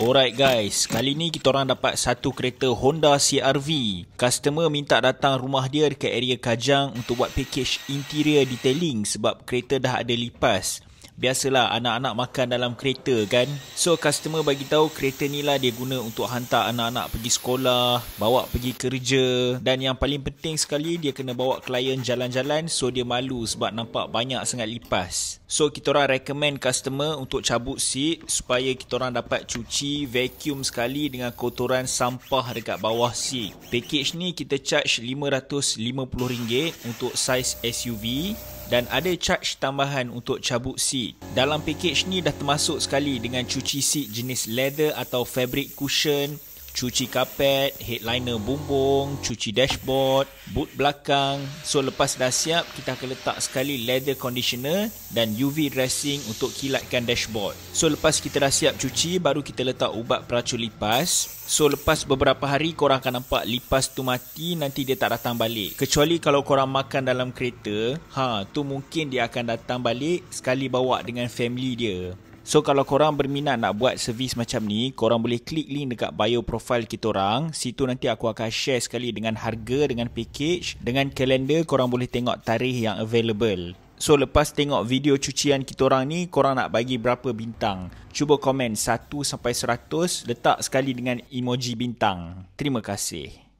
Alright guys, kali ni kita orang dapat satu kereta Honda CR-V. Customer minta datang rumah dia dekat area Kajang untuk buat package interior detailing sebab kereta dah ada lipas. Biasalah anak-anak makan dalam kereta kan. So customer bagi tahu kereta ni lah dia guna untuk hantar anak-anak pergi sekolah, bawa pergi kerja, dan yang paling penting sekali dia kena bawa klien jalan-jalan, so dia malu sebab nampak banyak sangat lipas. So kita orang recommend customer untuk cabut seat supaya kita orang dapat cuci, vacuum sekali dengan kotoran sampah dekat bawah seat. Package ni kita charge RM550 untuk saiz SUV. Dan ada charge tambahan untuk cabut seat. Dalam package ni dah termasuk sekali dengan cuci seat jenis leather atau fabric cushion, cuci kapet, headliner bumbung, cuci dashboard, boot belakang. So lepas dah siap, kita akan letak sekali leather conditioner dan UV dressing untuk kilatkan dashboard. So lepas kita dah siap cuci, baru kita letak ubat pelacur lipas. So lepas beberapa hari korang akan nampak lipas tu mati, nanti dia tak datang balik. Kecuali kalau korang makan dalam kereta, tu mungkin dia akan datang balik sekali bawa dengan family dia. So kalau korang berminat nak buat servis macam ni, korang boleh klik link dekat bio profile kita orang. Situ nanti aku akan share sekali dengan harga, dengan package, dengan kalender. Korang boleh tengok tarikh yang available. So lepas tengok video cucian kita orang ni, korang nak bagi berapa bintang? Cuba komen 1 sampai 100, letak sekali dengan emoji bintang. Terima kasih.